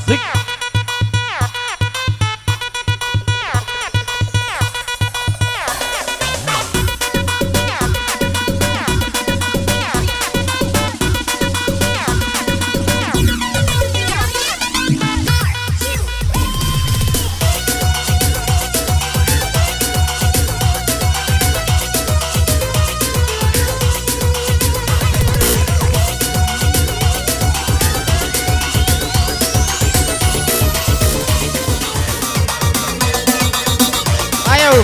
Asik. Ayo.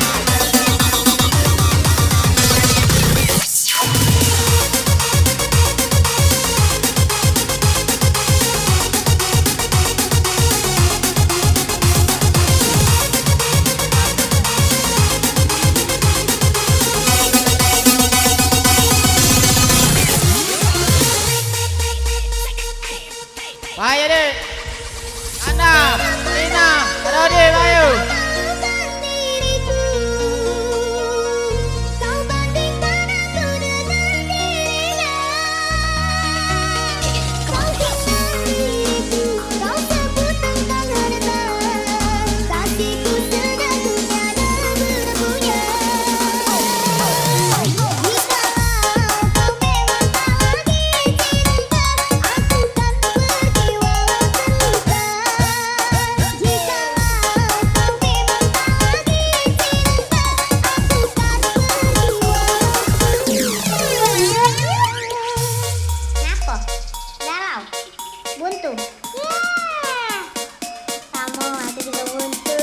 Ayo deh. Ana, Rina, Rodi, ayo. Buntu. Kamu hati juga buntu.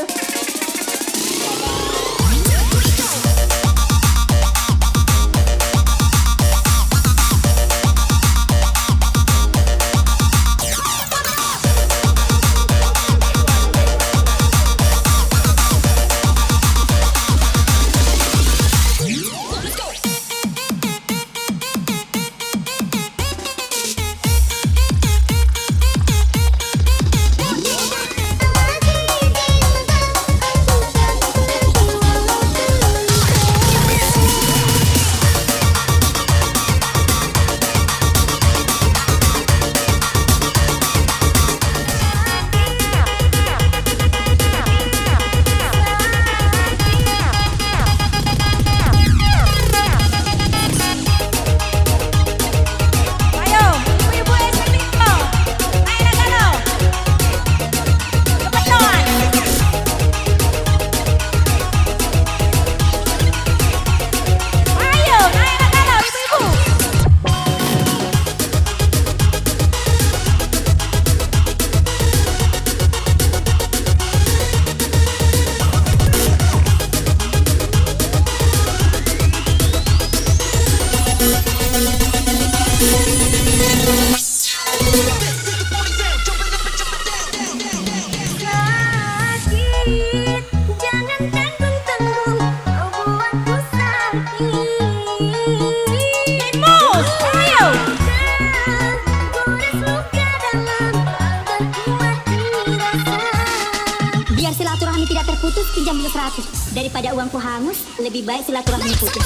Biar silaturahmi tidak terputus, pinjam dulu 100. Daripada uangku hangus, lebih baik silaturahmi putus.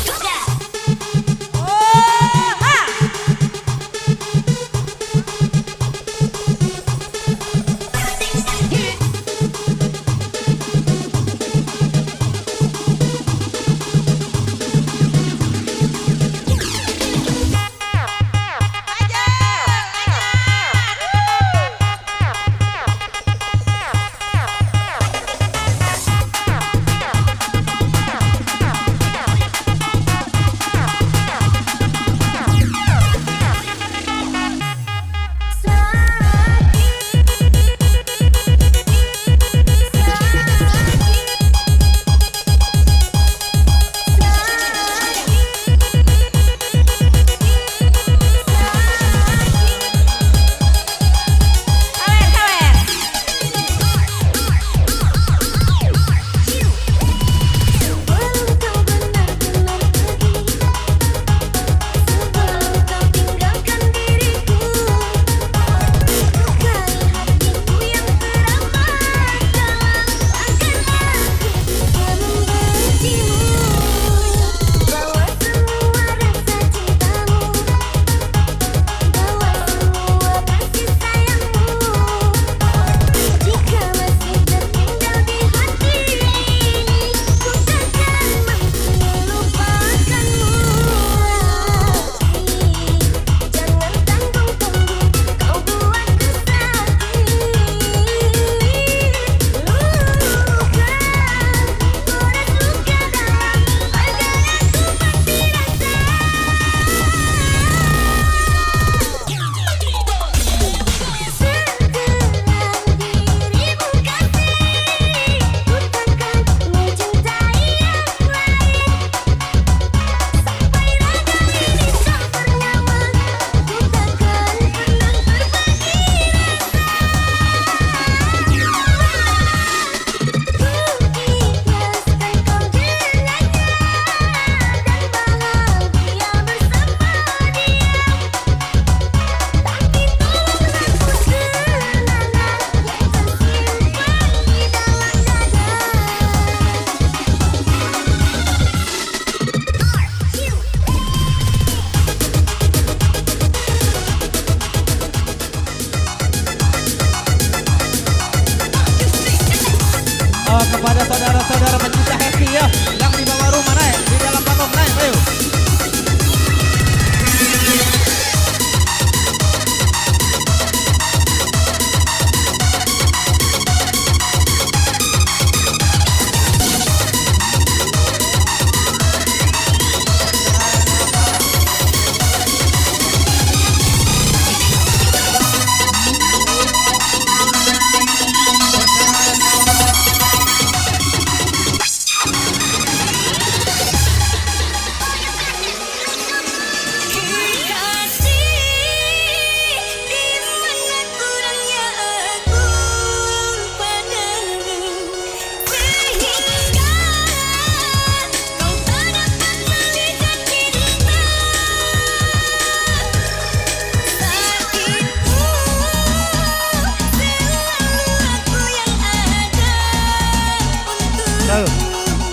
Kepada saudara-saudara pencinta happy ya, yang di bawah rumah naik, di dalam panggung naik, ayo.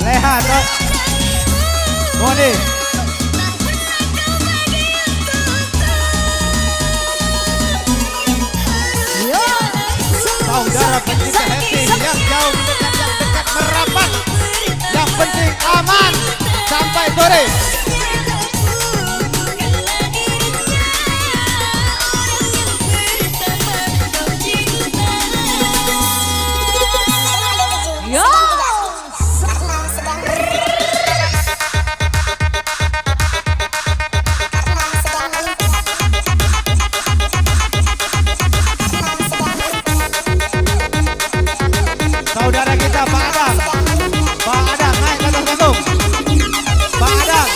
Leha dok, Moni. Saudara pencinta happy yang jauh mendekat, yang dekat merapat, yang penting aman sampai sore. Saudara kita Pak Adam naik ke atas panggung. Pak Adam.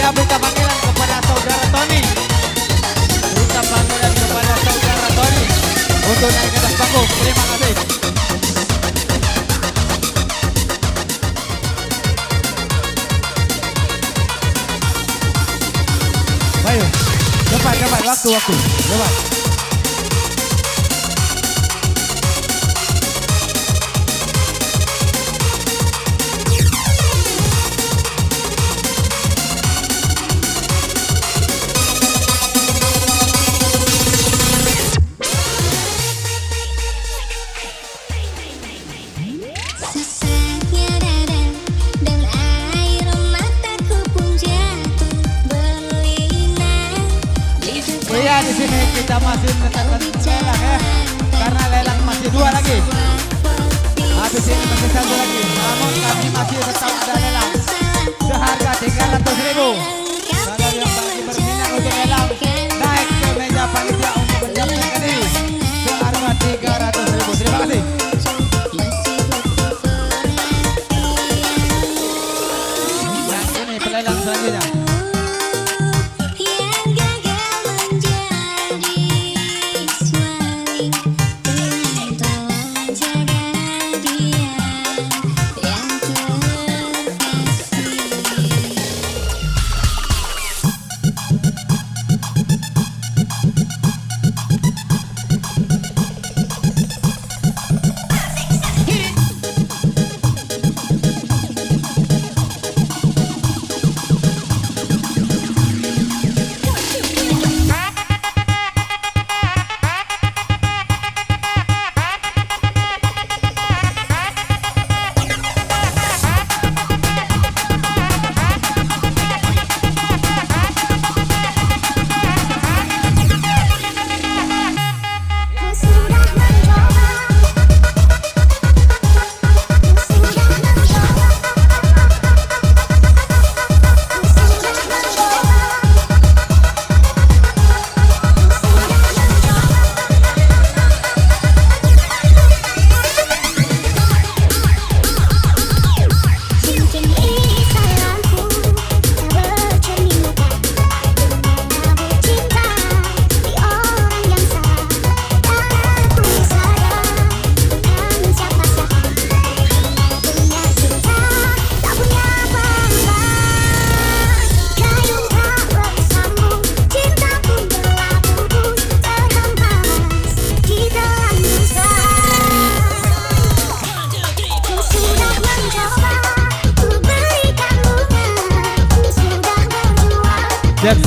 berita panggilan kepada saudara Tony. Berita panggilan kepada saudara Tony untuk naik ke atas panggung. Terima kasih. Ayo, cepat waktu, cepat. Sesaknya dada dan air mataku pun jatuh berlinang. Iya, di sini kita masih menetapkan lelang ya, karena lelang masih 2 lagi. Habis ini masih 1 lagi. Namun kami masih tetap ada lelang seharga 300.000. Kalau yang lagi berminat untuk lelang, naik ke meja panitia untuk menjalankan diri seharga 300.000. Terima kasih. Yang ini pelelang selanjutnya.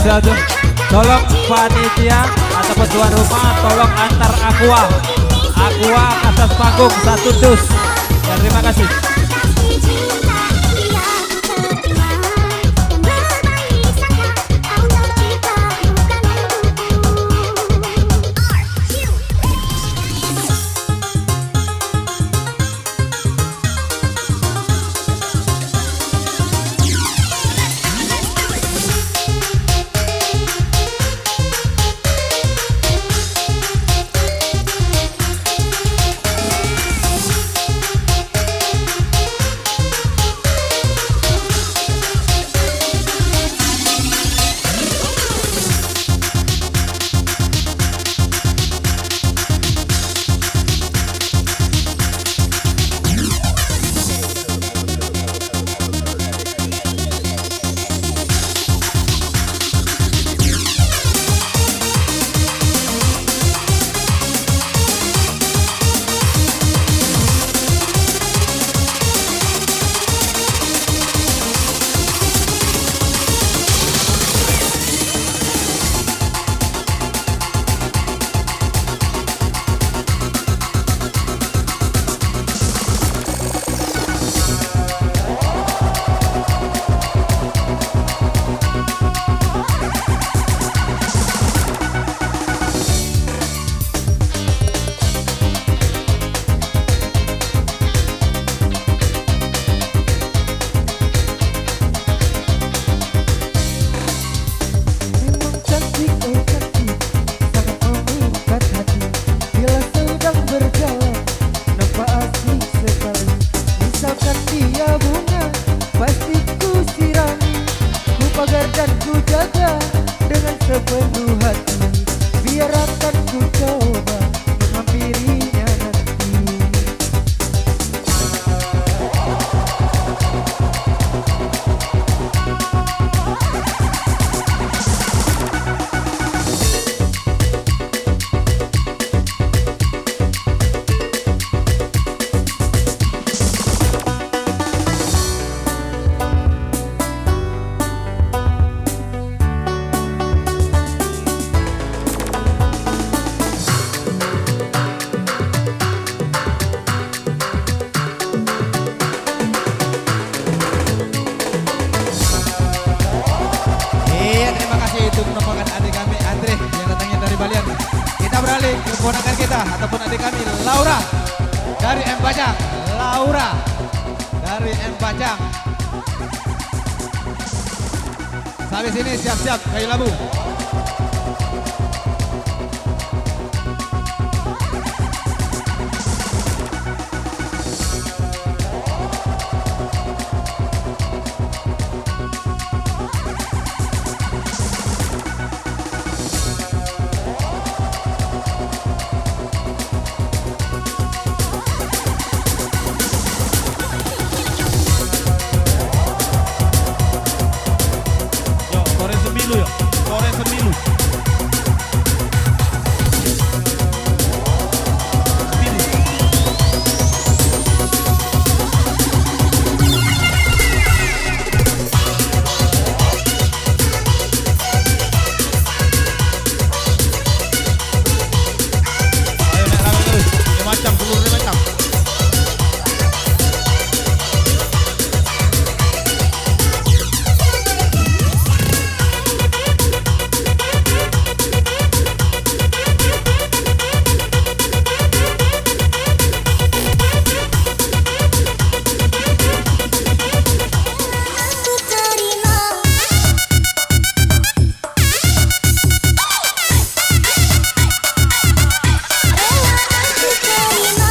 Satu, tolong panitia ataupun tuan rumah tolong antar aqua ke atas panggung 1 dus. Ya, terima kasih. penuh hati, biar akan ku coba menghampirinya nanti. Iya, terima kasih itu merupakan adik kami Andre yang datangnya dari Balian. Kita beralih ke keponakan kita ataupun adik kami Laura dari M Pajang. Laura dari M Pajang. Sampai sini siap-siap kayu labu. Yuk, sore semilu yuk. Sore semilu. Ayo naik rame terus. 5 jam, 10 jam. Aku terima. Rela aku terima.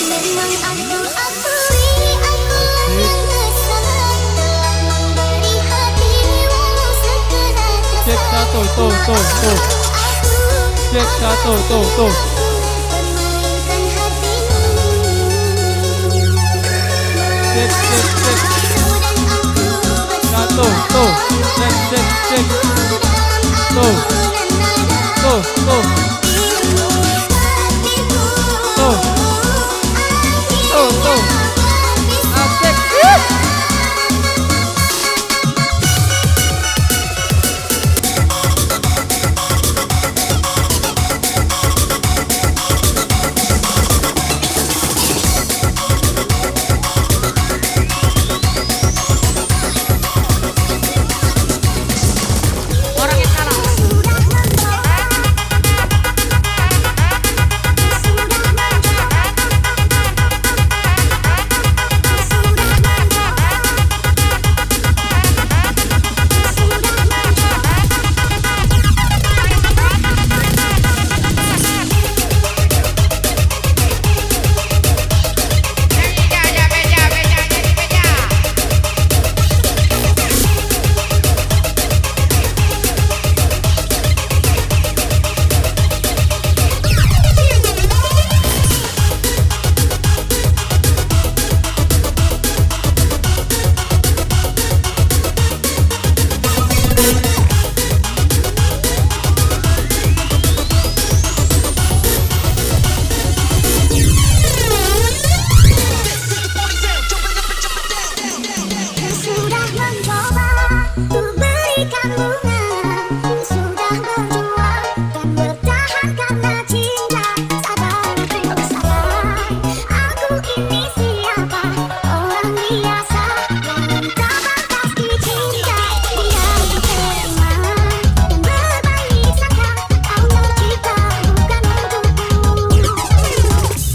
Memang aku akui aku menyesal telah memberi hati walau sekedar Cek satu, tuh. Cek satu, tuh. permainkan hatimu. Cek. Dan aku Satu, tuh. Cek. dalam Tuh, hubungan nada. tuh.